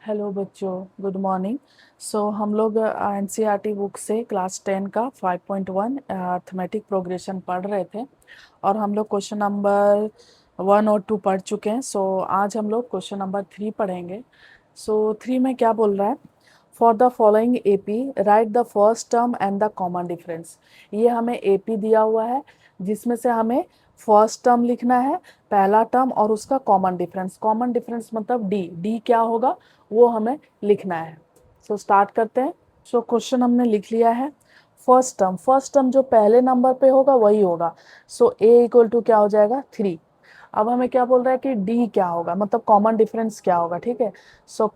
Hello बच्चों, good morning. हम लोग एनसीईआरटी बुक से क्लास 10 का 5.1 अर्थमेटिक प्रोग्रेशन पढ़ रहे थे और हम लोग क्वेश्चन नंबर 1 और 2 पढ़ चुके हैं। आज हम लोग क्वेश्चन नंबर 3 पढ़ेंगे। 3 में क्या बोल रहा है? For the following AP right the first term and the common difference. ये हमें एपी दिया हुआ है जिसमें से हमें फर्स्ट टर्म लिखना है, पहला टर्म और उसका कॉमन डिफरेंस। कॉमन डिफरेंस मतलब डी डी क्या होगा वो हमें लिखना है। स्टार्ट करते हैं। क्वेश्चन हमने लिख लिया है। फर्स्ट टर्म जो पहले नंबर पे होगा वही होगा। ए इक्वल टू क्या हो जाएगा 3। अब हमें क्या बोल रहा है कि डी क्या होगा, मतलब कॉमन डिफरेंस क्या होगा। ठीक है,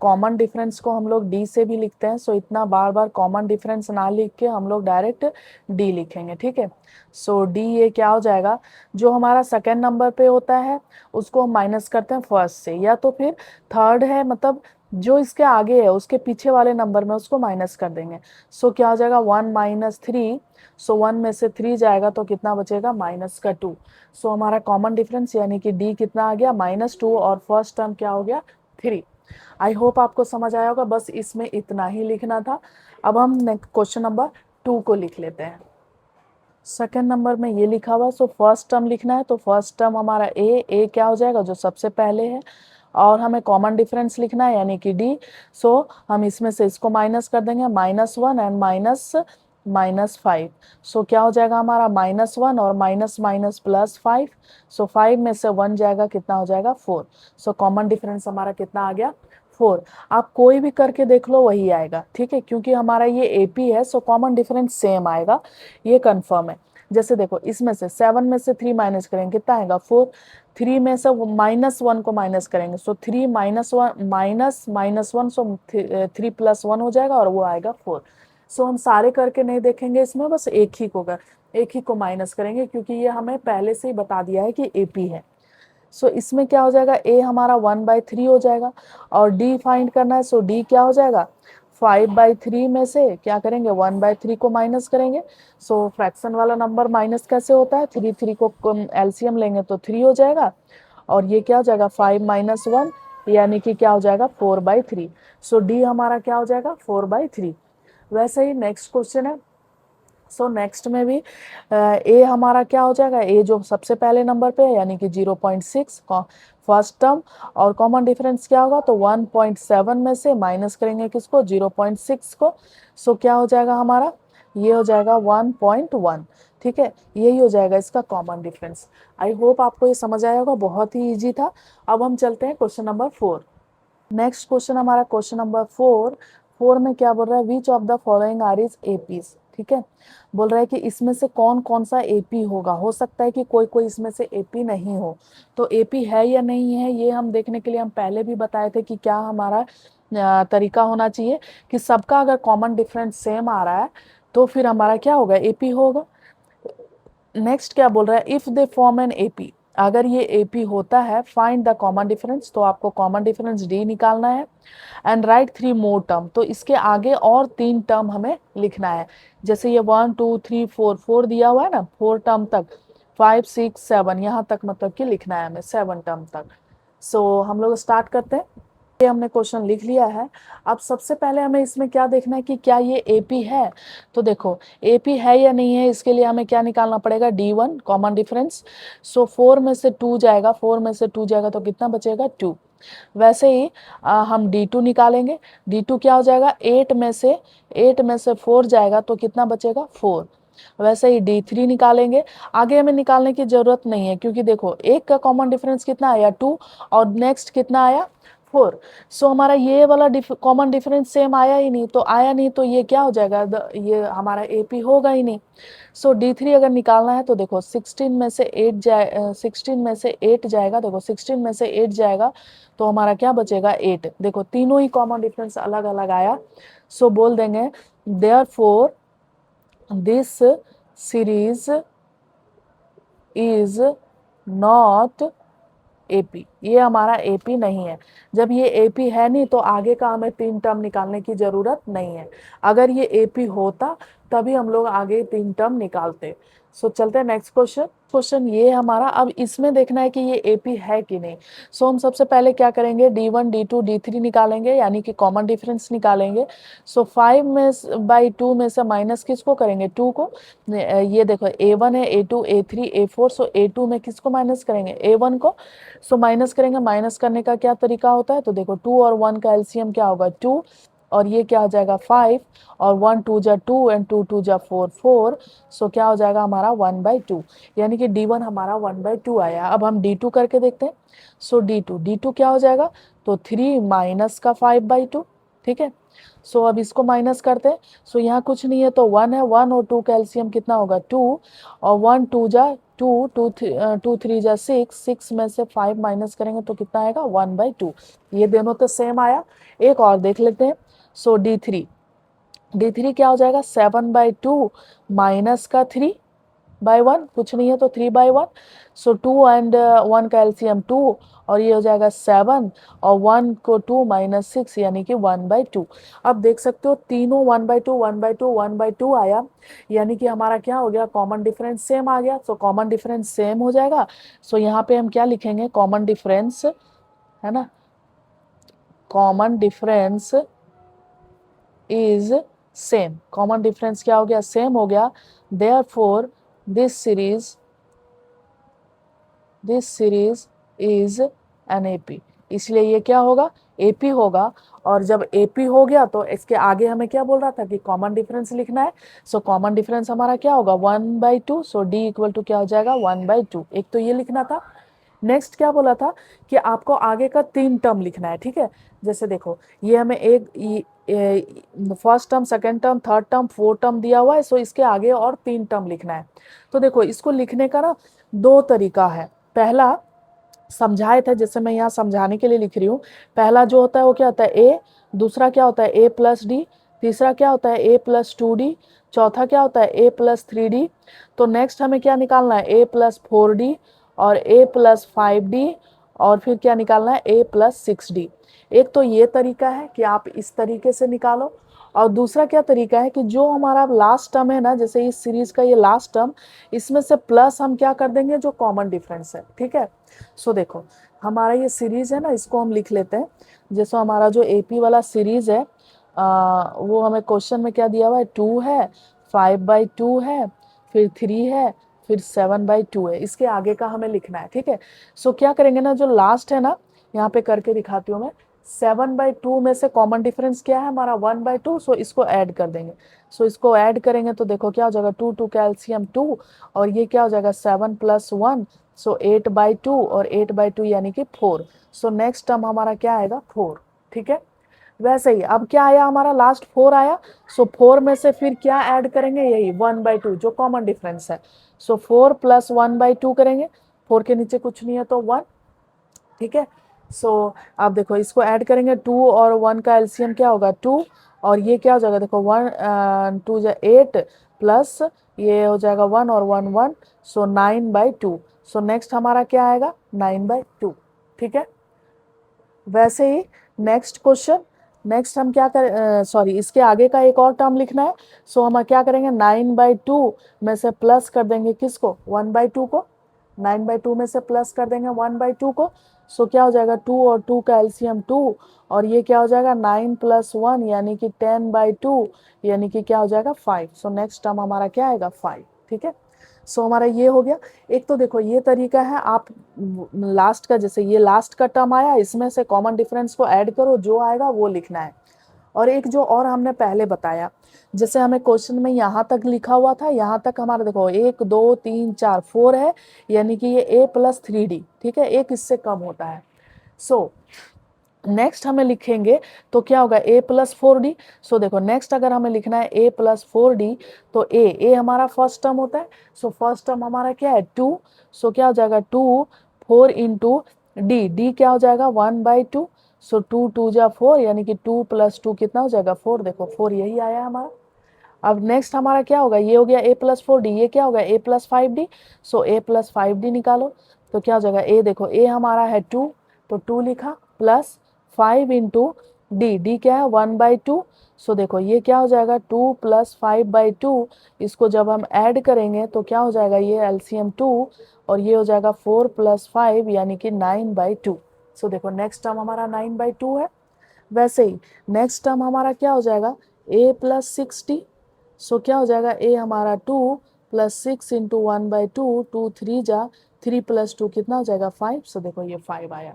कॉमन डिफरेंस को हम लोग डी से भी लिखते हैं। इतना बार बार कॉमन डिफरेंस ना लिख के हम लोग डायरेक्ट डी लिखेंगे। ठीक है, डी ये क्या हो जाएगा, जो हमारा सेकेंड नंबर पे होता है उसको हम माइनस करते हैं फर्स्ट से, या तो फिर थर्ड है मतलब जो इसके आगे है उसके पीछे वाले नंबर में उसको माइनस कर देंगे। क्या हो जाएगा 1 - 3। 1 में से 3 जाएगा तो कितना बचेगा -2। हमारा कॉमन डिफरेंस यानी कि डी कितना आ गया -2 और फर्स्ट टर्म क्या हो गया 3। आई होप आपको समझ आया होगा, बस इसमें इतना ही लिखना था। अब हम क्वेश्चन नंबर 2 को लिख लेते हैं। सेकेंड नंबर में ये लिखा हुआ फर्स्ट टर्म लिखना है, तो फर्स्ट टर्म हमारा ए क्या हो जाएगा जो सबसे पहले है, और हमें कॉमन डिफरेंस लिखना है यानी कि डी। हम इसमें से इसको माइनस कर देंगे, -1 एंड -5। क्या हो जाएगा हमारा -1 और माइनस माइनस +5। 5 में से 1 जाएगा, कितना हो जाएगा 4। कॉमन डिफरेंस हमारा कितना आ गया 4। आप कोई भी करके देख लो वही आएगा। ठीक है, क्योंकि हमारा ये एपी है कॉमन डिफरेंस सेम आएगा, ये कंफर्म है। जैसे देखो इसमें से 7 में से 3 माइनस करेंगे कितना आएगा 4। 3 में से -1 को माइनस करेंगे 3 -1 3 + 1 हो जाएगा और वो आएगा 4। हम सारे करके नहीं देखेंगे इसमें, बस एक ही को माइनस करेंगे क्योंकि ये हमें पहले से ही बता दिया है कि एपी है। इसमें क्या हो जाएगा ए हमारा 1/3 हो जाएगा और डी फाइंड करना है। डी क्या हो जाएगा 5/3 में से क्या करेंगे 1/3 को माइनस करेंगे। फ्रैक्शन वाला नंबर माइनस कैसे होता है, 3 को एलसीएम लेंगे तो 3 हो जाएगा और ये क्या हो जाएगा 5 - 1 यानी कि क्या हो जाएगा 4/3। डी हमारा क्या हो जाएगा 4/3। वैसे ही नेक्स्ट क्वेश्चन है। नेक्स्ट में भी ए हमारा क्या हो जाएगा, ए जो सबसे पहले नंबर पे है यानी कि 0.6 फर्स्ट टर्म, और कॉमन डिफरेंस क्या होगा तो 1.7 में से माइनस करेंगे किसको 0.6 को। क्या हो जाएगा हमारा, ये हो जाएगा 1.1। ठीक है, यही हो जाएगा इसका कॉमन डिफरेंस। आई होप आपको ये समझ आया होगा, बहुत ही इजी था। अब हम चलते हैं क्वेश्चन नंबर 4। नेक्स्ट क्वेश्चन हमारा क्वेश्चन नंबर 4 में क्या बोल रहा है, which of the following are is apes. ठीक है, बोल रहा है कि इसमें से कौन कौन सा एपी होगा। हो सकता है कि कोई कोई इसमें से एपी नहीं हो, तो एपी है या नहीं है ये हम देखने के लिए हम पहले भी बताए थे कि क्या हमारा तरीका होना चाहिए कि सबका अगर कॉमन डिफरेंस सेम आ रहा है तो फिर हमारा क्या होगा एपी होगा। नेक्स्ट क्या बोल रहा है, if they form an AP, अगर ये एपी होता है फाइंड द कॉमन डिफरेंस, तो आपको कॉमन डिफरेंस डी निकालना है। एंड राइट 3 मोर टर्म, तो इसके आगे और 3 टर्म हमें लिखना है। जैसे ये 1 2 3 4 दिया हुआ है ना, 4 टर्म तक, 5 6 7 यहाँ तक मतलब कि लिखना है हमें 7 टर्म तक। हम लोग स्टार्ट करते हैं। ये हमने क्वेश्चन लिख लिया है। अब सबसे पहले हमें इसमें क्या देखना है कि क्या ये एपी है। तो देखो एपी है या नहीं है, इसके लिए हमें क्या निकालना पड़ेगा D1 कॉमन डिफरेंस। 4 में से 2 जाएगा, 4 में से 2 जाएगा तो कितना बचेगा 2। वैसे ही हम D2 निकालेंगे। D2 क्या हो जाएगा 8 में से 4 जाएगा तो कितना बचेगा 4। वैसे ही D3 निकालेंगे। आगे हमें निकालने की जरूरत नहीं है क्योंकि देखो एक का कॉमन डिफरेंस कितना आया 2 और नेक्स्ट कितना आया 4। हमारा ये वाला कॉमन डिफरेंस सेम आया ही नहीं, तो आया नहीं तो ये क्या हो जाएगा ये हमारा एपी होगा ही नहीं। D3 अगर निकालना है तो देखो 16 में से 8 जाए 16 में से 8 जाएगा, देखो 16 में से 8 जाएगा तो हमारा क्या बचेगा 8। देखो तीनों ही कॉमन डिफरेंस अलग अलग आया। बोल देंगे therefore this series is not AP, ये हमारा एपी नहीं है। जब ये एपी है नहीं तो आगे का हमें 3 टर्म निकालने की जरूरत नहीं है। अगर ये एपी होता तभी हम लोग आगे 3 टर्म निकालते। चलते हैं नेक्स्ट क्वेश्चन। क्वेश्चन ये हमारा, अब इसमें देखना है कि ये एपी है कि नहीं। सो हम सबसे पहले क्या करेंगे, D1 D2 D3 निकालेंगे, यानी कि कॉमन डिफरेंस निकालेंगे। सो 5 में बाई 2 में से माइनस किसको करेंगे, 2 को। ये देखो A1 है, A2 A3 A4, सो A2 में किसको माइनस करेंगे, A1 को। सो माइनस करेंगे, माइनस करने का क्या तरीका होता है, तो देखो 2 और 1 का एलसीएम क्या होगा 2, और ये क्या हो जाएगा 5, और 1 2 जा 2 एंड 2 2 जा 4 4। सो क्या हो जाएगा हमारा 1/2, यानी कि D1 हमारा 1/2 आया। अब हम D2 करके देखते हैं। सो D2 क्या हो जाएगा, तो 3 माइनस का 5/2, ठीक है। सो अब इसको माइनस करते हैं। सो यहाँ कुछ नहीं है तो 1 है, 1 और 2 का एलसीएम कितना होगा 2, और 1 2 जा 2 2 3 जा 6, 6 में से 5 माइनस करेंगे तो कितना आएगा 1/2। ये दोनों तो सेम आया। एक और देख लेते हैं। सो D3 क्या हो जाएगा 7/2 माइनस का 3/1, कुछ नहीं है तो 3/1। सो 2 एंड 1 का एलसीएम 2, और ये हो जाएगा 7, और 1 को 2 माइनस 6 यानी कि 1/2। अब देख सकते हो तीनों 1/2 1/2 1/2 आया, यानी कि हमारा क्या हो गया, कॉमन डिफरेंस सेम आ गया। सो कॉमन डिफरेंस सेम हो जाएगा। सो यहाँ पे हम क्या लिखेंगे, कॉमन डिफरेंस, है ना, common difference is same. Common difference क्या हो गया, सेम हो गया। Therefore this series is an AP, इसलिए ये क्या होगा, एपी होगा। और जब एपी हो गया तो इसके आगे हमें क्या बोल रहा था कि कॉमन डिफरेंस लिखना है। सो कॉमन डिफरेंस हमारा क्या होगा 1/2। सो डी इक्वल टू क्या हो जाएगा 1/2, एक तो ये लिखना था। नेक्स्ट क्या बोला था कि आपको आगे का 3 टर्म लिखना है, ठीक है। जैसे देखो ये हमें first term, second term, third term, fourth term दिया हुआ है। सो इसके आगे और 3 टर्म लिखना है। तो देखो इसको लिखने का ना 2 तरीका है। पहला समझाए थे, जैसे मैं यहाँ समझाने के लिए लिख रही हूँ। पहला जो होता है वो क्या होता है ए, दूसरा क्या होता है A+D, तीसरा क्या होता है A+2D, चौथा क्या होता है A+3D। तो नेक्स्ट हमें क्या निकालना है A+4D, और A+5D, और फिर क्या निकालना है A+6D। एक तो ये तरीका है कि आप इस तरीके से निकालो, और दूसरा क्या तरीका है कि जो हमारा लास्ट टर्म है ना, जैसे इस सीरीज का ये लास्ट टर्म, इसमें से प्लस हम क्या कर देंगे जो कॉमन डिफरेंस है, ठीक है। सो देखो हमारा ये सीरीज है ना, इसको हम लिख लेते हैं। जैसे हमारा जो एपी वाला सीरीज है, वो हमें क्वेश्चन में क्या दिया हुआ है 2 है, 5/2 है, फिर 3 है, फिर 7/2 है। इसके आगे का हमें लिखना है, ठीक है। सो क्या करेंगे ना, जो लास्ट है ना, यहाँ पे करके दिखाती हूँ मैं। 7/2 में से कॉमन डिफरेंस क्या है हमारा 1/2। सो इसको ऐड कर देंगे। सो इसको ऐड करेंगे तो देखो क्या हो जाएगा 2 2 का एलसीएम 2, और ये क्या हो जाएगा 7 + 1, सो 8/2, और 8/2 यानी कि 4। सो नेक्स्ट टर्म हमारा क्या आएगा 4, ठीक है। वैसे ही अब क्या आया हमारा लास्ट 4 आया। सो 4 में से फिर क्या ऐड करेंगे, यही 1/2 जो कॉमन डिफरेंस है। सो 4 + 1/2 करेंगे, 4 के नीचे कुछ नहीं है तो 1, ठीक है। सो अब देखो इसको ऐड करेंगे, 2 और 1 का एलसीएम क्या होगा 2, और ये क्या हो जाएगा देखो 1 2 जा 8, प्लस ये हो जाएगा 1 और 1 1, सो 9/2। सो नेक्स्ट हमारा क्या आएगा 9/2, ठीक है। वैसे ही नेक्स्ट क्वेश्चन, नेक्स्ट हम क्या कर, सॉरी इसके आगे का एक और टर्म लिखना है। सो हम क्या करेंगे 9/2 में से प्लस कर देंगे किसको 1/2 को, 9/2 में से प्लस कर देंगे 1/2 को। सो क्या हो जाएगा 2 और 2 का एलसीएम 2, और ये क्या हो जाएगा 9 + 1 यानी कि 10/2, यानी कि क्या हो जाएगा 5। सो नेक्स्ट टर्म हमारा क्या आएगा 5, ठीक है। सो हमारा ये हो गया। एक तो देखो ये तरीका है, आप लास्ट का, जैसे ये लास्ट का टर्म आया, इसमें से कॉमन डिफरेंस को ऐड करो, जो आएगा वो लिखना है। और एक जो और हमने पहले बताया, जैसे हमें क्वेश्चन में यहाँ तक लिखा हुआ था, यहाँ तक हमारा देखो 1 2 3 4 4 है, यानी कि ये A+3D, ठीक है, एक इससे कम होता है। सो नेक्स्ट हमें लिखेंगे तो क्या होगा A+4D। सो देखो नेक्स्ट अगर हमें लिखना है A+4D, तो ए हमारा फर्स्ट टर्म होता है। सो फर्स्ट टर्म हमारा क्या है 2, सो क्या हो जाएगा 2 4 इंटू डी क्या हो जाएगा 1/2। सो 2 2 जा 4, यानी कि 2 + 2 कितना हो जाएगा 4, देखो 4 यही आया हमारा। अब नेक्स्ट हमारा क्या होगा, ये हो गया A+4D, ये क्या होगा A+5D। सो A+5D निकालो तो क्या हो जाएगा, ए देखो ए हमारा है 2, तो 2 लिखा, प्लस 5 इंटू डी, डी क्या है 1/2। सो देखो ये क्या हो जाएगा 2 + 5/2, इसको जब हम ऐड करेंगे तो क्या हो जाएगा, ये एलसीएम 2 और ये हो जाएगा 4 + 5 यानी कि 9/2। सो देखो नेक्स्ट टर्म हमारा 9/2 है। वैसे ही नेक्स्ट टर्म हमारा क्या हो जाएगा a + 60। सो क्या हो जाएगा a हमारा 2 + 6 × 1/2, 2 3 जा 3 + 2 कितना हो जाएगा 5। सो देखो ये 5 आया।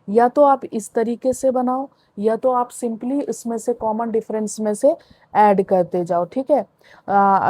या तो आप इस तरीके से बनाओ या तो आप सिंपली इसमें से कॉमन डिफरेंस में से ऐड करते जाओ, ठीक है।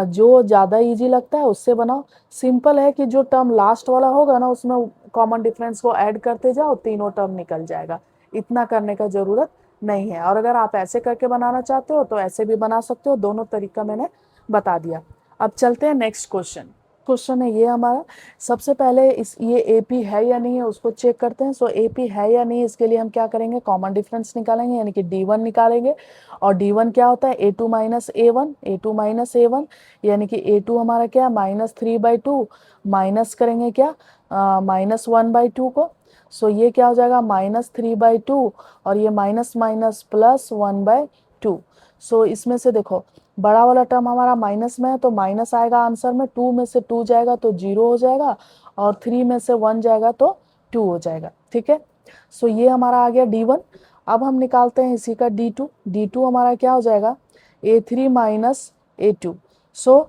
जो ज़्यादा इजी लगता है उससे बनाओ। सिंपल है कि जो टर्म लास्ट वाला होगा ना उसमें कॉमन डिफरेंस को ऐड करते जाओ, तीनों टर्म निकल जाएगा। इतना करने का ज़रूरत नहीं है। और अगर आप ऐसे करके बनाना चाहते हो तो ऐसे भी बना सकते हो, दोनों तरीका मैंने बता दिया। अब चलते हैं नेक्स्ट क्वेश्चन। क्वेश्चन है ये हमारा, सबसे पहले इस ये एपी है या नहीं है उसको चेक करते हैं। सो एपी है या नहीं इसके लिए हम क्या करेंगे, कॉमन डिफरेंस निकालेंगे यानी कि D1 निकालेंगे। और D1 क्या होता है A2 - A1, A2 - A1 यानी कि A2 हमारा क्या है -3/2, माइनस करेंगे क्या -1/2 को। सो ये क्या हो जाएगा -3/2 और ये माइनस माइनस प्लस 1/2। सो इसमें से देखो बड़ा वाला टर्म हमारा माइनस में है तो माइनस आएगा आंसर में, 2 में से 2 जाएगा तो 0 हो जाएगा और 3 में से 1 जाएगा तो 2 हो जाएगा, ठीक है। सो ये हमारा आ गया D1। अब हम निकालते हैं इसी का D2। D2 हमारा क्या हो जाएगा A3 - A2। सो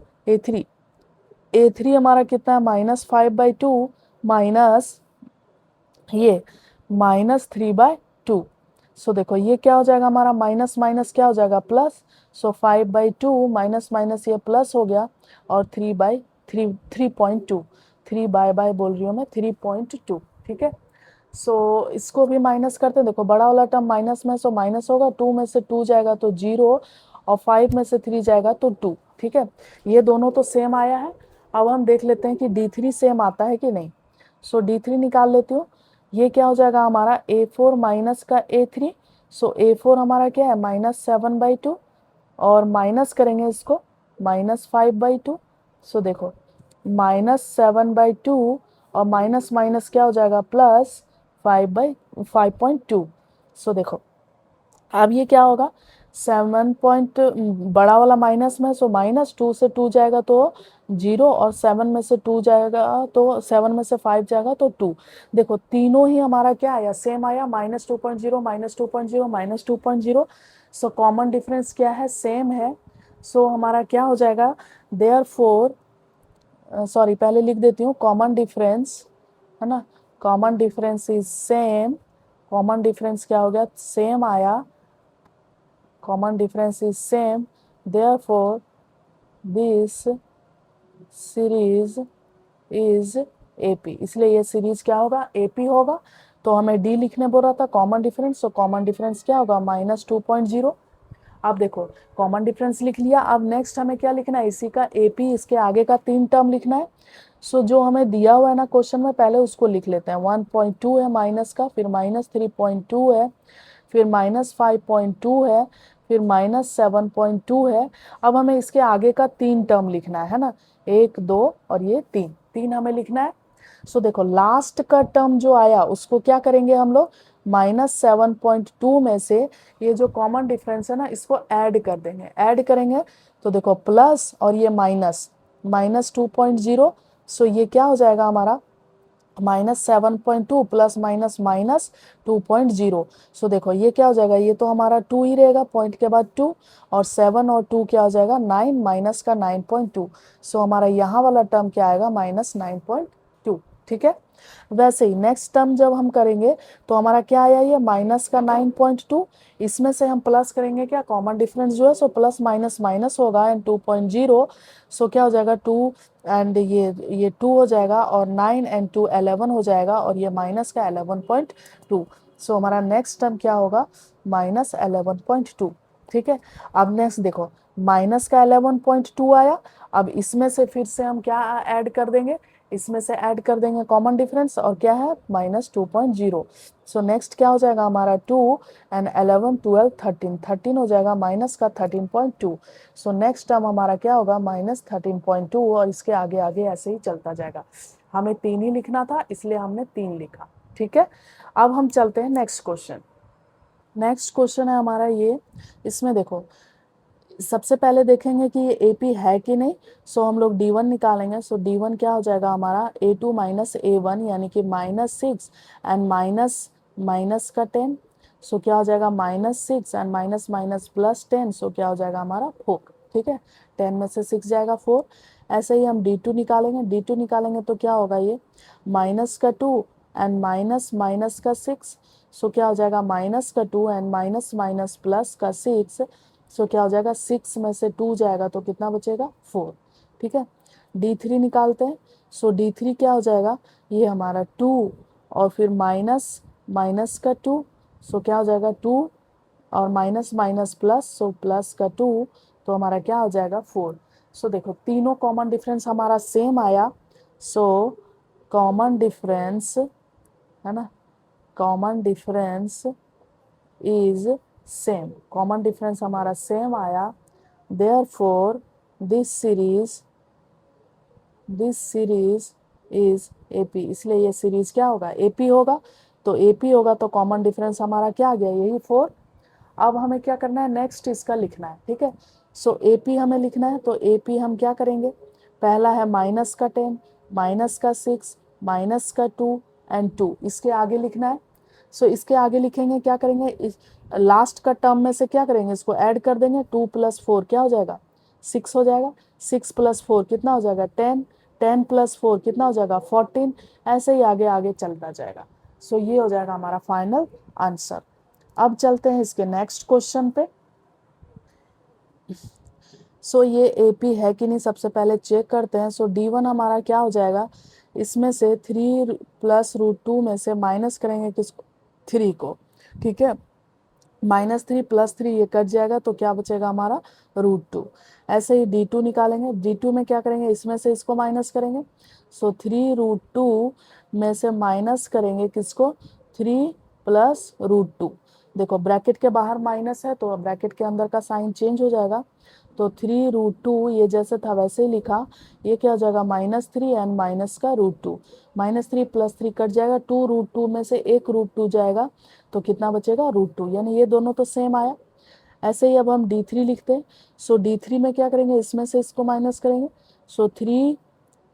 A3 हमारा कितना है -5/2 माइनस ये -3/2। सो देखो ये क्या हो जाएगा हमारा माइनस माइनस क्या हो जाएगा प्लस। सो 5/2 माइनस माइनस ये प्लस हो गया और 3/3 3 बाय बोल रही हूँ मैं 3.2, ठीक है। सो इसको भी माइनस करते हैं, देखो बड़ा वाला टर्म माइनस में सो माइनस होगा, 2 में से 2 जाएगा तो 0 और 5 में से 3 जाएगा तो 2, ठीक है। ये दोनों तो सेम आया है। अब हम देख लेते हैं कि D3 सेम आता है कि नहीं। सो D3 निकाल लेती हूँ। ये क्या हो जाएगा हमारा A4 माइनस का A3। सो A4 हमारा क्या है -7/2 और माइनस करेंगे इसको -5/2। सो देखो -7/2 और माइनस माइनस क्या हो जाएगा प्लस 5/5.2। सो देखो अब ये क्या होगा 7 पॉइंट बड़ा वाला माइनस में सो -2 से 2 जाएगा तो 0 और 7 में से 2 जाएगा तो 7 में से 5 जाएगा तो 2। देखो तीनों ही हमारा क्या आया सेम आया -2.0 -2.0 -2.0। सो कॉमन डिफरेंस क्या है सेम है। सो हमारा क्या हो जाएगा देयरफॉर सॉरी पहले लिख देती हूँ कॉमन डिफरेंस है ना, common difference is same. Common difference क्या हो गया सेम आया, common difference is same, therefore this series is AP। इसलिए ये सीरीज क्या होगा AP होगा। तो हमें D लिखने बोल रहा था कॉमन डिफरेंस, तो कॉमन डिफरेंस क्या होगा -2.0। अब देखो कॉमन डिफरेंस लिख लिया। अब नेक्स्ट हमें क्या लिखना है इसी का AP, इसके आगे का 3 टर्म लिखना है। सो जो हमें दिया हुआ है ना क्वेश्चन में पहले उसको लिख लेते हैं। 1.2 है माइनस का, फिर -3.2 है, फिर -5.2 है, फिर -7.2 है। अब हमें इसके आगे का 3 टर्म लिखना है ना, 1 2 और ये 3 3 हमें लिखना है। सो देखो लास्ट का टर्म जो आया उसको क्या करेंगे हम लोग -7.2 में से ये जो कॉमन डिफरेंस है ना इसको ऐड कर देंगे। ऐड करेंगे तो देखो प्लस और ये माइनस -2.0। सो ये क्या हो जाएगा हमारा -7.2 प्लस माइनस -2.0। सो देखो ये क्या हो जाएगा ये तो हमारा 2 ही रहेगा पॉइंट के बाद 2 और 7 और 2 क्या हो जाएगा 9 माइनस का 9.2। सो हमारा यहाँ वाला टर्म क्या आएगा -9.2, ठीक है। वैसे ही नेक्स्ट टर्म जब हम करेंगे तो हमारा क्या आया ये माइनस का 9.2, इसमें से हम प्लस करेंगे क्या कॉमन डिफरेंस जो है सो प्लस माइनस माइनस होगा एंड 2.0। सो क्या हो जाएगा 2 एंड ये 2 हो जाएगा और 9 एंड 2 11 हो जाएगा और ये माइनस का 11.2। सो हमारा नेक्स्ट टर्म क्या होगा -11.2, ठीक है। अब नेक्स्ट देखो माइनस का 11.2 आया। अब इसमें से फिर से हम क्या ऐड कर देंगे, इसमें से ऐड कर देंगे कॉमन डिफरेंस और क्या है -2.0। सो नेक्स्ट क्या हो जाएगा हमारा 2 एंड 11 12 13 13 हो जाएगा माइनस का 13.2। सो नेक्स्ट टर्म हमारा क्या होगा -13.2 और इसके आगे आगे ऐसे ही चलता जाएगा। हमें 3 ही लिखना था इसलिए हमने 3 लिखा, ठीक है। अब हम चलते हैं नेक्स्ट क्वेश्चन। नेक्स्ट क्वेश्चन है हमारा ये, इसमें देखो सबसे पहले देखेंगे कि ये AP है कि नहीं। सो हम लोग D1 निकालेंगे। सो D1 क्या हो जाएगा हमारा A2 माइनस A1 यानी कि -6 एंड माइनस माइनस का 10। सो क्या हो जाएगा -6 एंड माइनस माइनस प्लस 10। सो क्या हो जाएगा हमारा 4। ठीक है, 10 में से 6 जाएगा 4। ऐसे ही हम D2 निकालेंगे। D2 निकालेंगे तो क्या होगा ये माइनस का 2 एंड माइनस माइनस का 6। सो क्या हो जाएगा माइनस का 2 एंड माइनस माइनस प्लस का 6। सो क्या हो जाएगा 6 में से 2 जाएगा तो कितना बचेगा 4। ठीक है, D3 निकालते हैं। सो D3 क्या हो जाएगा ये हमारा 2 और फिर माइनस माइनस का 2। सो क्या हो जाएगा 2 और minus minus plus, so plus का 2 तो हमारा क्या हो जाएगा 4। सो देखो तीनों कॉमन डिफरेंस हमारा सेम आया। सो कॉमन डिफरेंस है ना, common difference is same, common difference हमारा सेम आया। Therefore this series is AP, इसलिए ये सीरीज क्या होगा AP होगा। तो AP होगा तो कॉमन डिफरेंस हमारा क्या आ गया यही 4। अब हमें क्या करना है नेक्स्ट इसका लिखना है। ठीक है, सो AP हमें लिखना है। तो AP हम क्या करेंगे, पहला है माइनस का 10 माइनस का 6 माइनस का 2 एंड 2, इसके आगे लिखना है। सो इसके आगे लिखेंगे क्या करेंगे, इस लास्ट का टर्म में से क्या करेंगे इसको ऐड कर देंगे। 2 + 4 क्या हो जाएगा 6 हो जाएगा। 6 + 4 कितना हो जाएगा 10। 10 + 4 कितना हो जाएगा 14। ऐसे ही आगे आगे चलता जाएगा। सो ये हो जाएगा हमारा फाइनल आंसर। अब चलते हैं इसके नेक्स्ट क्वेश्चन पे। सो ये AP है कि नहीं सबसे पहले चेक करते हैं। सो D1 हमारा क्या हो जाएगा, इसमें से 3 + √2 में से माइनस करेंगे किसको 3 को। ठीक है, -3 + 3 ये कट जाएगा तो क्या बचेगा हमारा √2। ऐसे ही D2 निकालेंगे। D2 में क्या करेंगे, इसमें से इसको माइनस करेंगे। सो 3 √2 में से माइनस करेंगे किसको 3 + √2। देखो ब्रैकेट के बाहर माइनस है तो ब्रैकेट के अंदर का साइन चेंज हो जाएगा। तो 3 √2 ये जैसे था वैसे ही लिखा। ये क्या हो जाएगा -3 एंड माइनस का √2। -3 + 3 कट जाएगा। 2 √2 में से एक √2 जाएगा तो कितना बचेगा √2, यानी ये दोनों तो सेम आया। ऐसे ही अब हम D3 लिखते हैं। सो D3 में क्या करेंगे, इसमें से इसको माइनस करेंगे। सो 3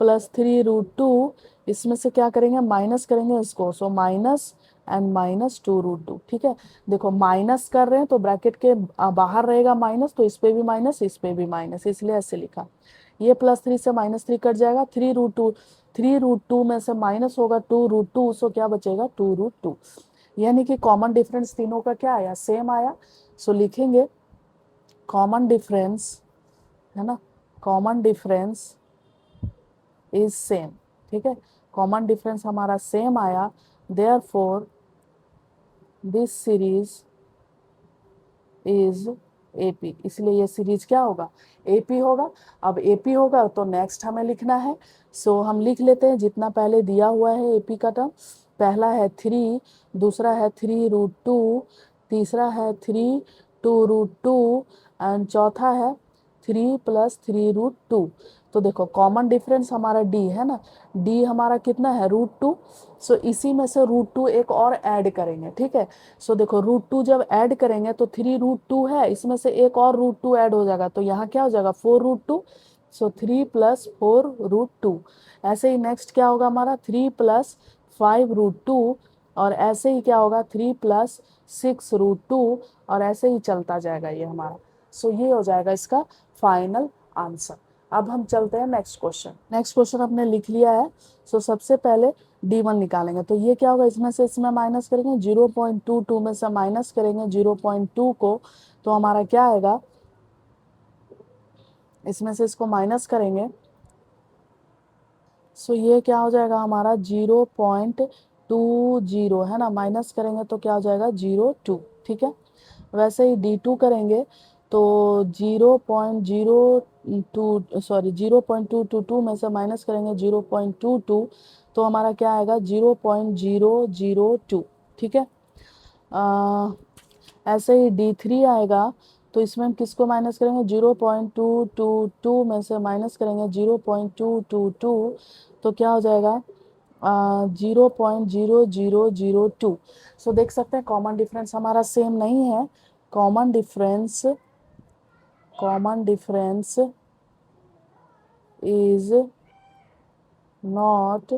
+ 3 √2 इसमें से क्या करेंगे माइनस करेंगे इसको। So minus and -2 √2। ठीक है, देखो माइनस कर रहे हैं तो ब्रैकेट के बाहर रहेगा माइनस, तो इस पे भी माइनस इस पे भी माइनस, इसलिए ऐसे लिखा। ये +3 से -3 कट जाएगा। 3 √2 में से माइनस होगा 2 √2। सो क्या बचेगा 2 √2, यानी कि कॉमन डिफरेंस तीनों का क्या आया सेम आया। सो लिखेंगे कॉमन डिफरेंस है ना, कॉमन डिफरेंस इज सेम। ठीक है, कॉमन डिफरेंस हमारा सेम आया। Therefore this series is AP, इसलिए ये सीरीज क्या होगा AP होगा। अब AP होगा तो नेक्स्ट हमें लिखना है। सो हम लिख लेते हैं जितना पहले दिया हुआ है AP का टर्म। पहला है 3, दूसरा है 3 √2, तीसरा है 2 √2 एंड चौथा है 3 + 3 √2। तो देखो कॉमन डिफरेंस हमारा D है ना, D हमारा कितना है √2। सो इसी में से √2 एक और ऐड करेंगे। ठीक है, सो देखो √2 जब ऐड करेंगे तो 3 √2 है, इसमें से एक और √2 ऐड हो जाएगा तो यहाँ क्या हो जाएगा 4 √2। सो 3 + 4 √2। ऐसे ही नेक्स्ट क्या होगा हमारा 3 + 5 √2 और ऐसे ही क्या होगा 3 + 6 √2 और ऐसे ही चलता जाएगा ये हमारा। सो ये हो जाएगा इसका फाइनल आंसर। अब हम चलते हैं नेक्स्ट क्वेश्चन। नेक्स्ट क्वेश्चन हमने लिख लिया है। सो सबसे पहले D1 निकालेंगे। तो ये क्या होगा, इसमें से इसमें माइनस करेंगे 0.22 में से माइनस करेंगे 0.2 को तो हमारा क्या आएगा, इसमें से इसको माइनस करेंगे। सो ये क्या हो जाएगा हमारा 0.20 है ना, माइनस करेंगे तो क्या हो जाएगा 0.2। ठीक है, वैसे ही D2 करेंगे तो 0.2 में से माइनस करेंगे 0.22 तो हमारा क्या आएगा 0.002। ठीक है, ऐसे ही D3 आएगा तो इसमें हम किसको माइनस करेंगे 0.222 में से माइनस करेंगे 0.222 तो क्या हो जाएगा 0.0002। सो देख सकते हैं कॉमन डिफरेंस हमारा सेम नहीं है। Common difference is not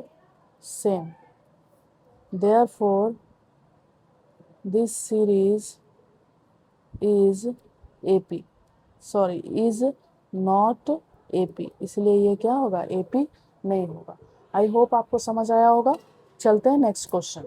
same, therefore this series is AP, sorry is not AP, इसलिए ये क्या होगा, AP नहीं होगा। आई होप आपको समझ आया होगा। चलते हैं नेक्स्ट क्वेश्चन।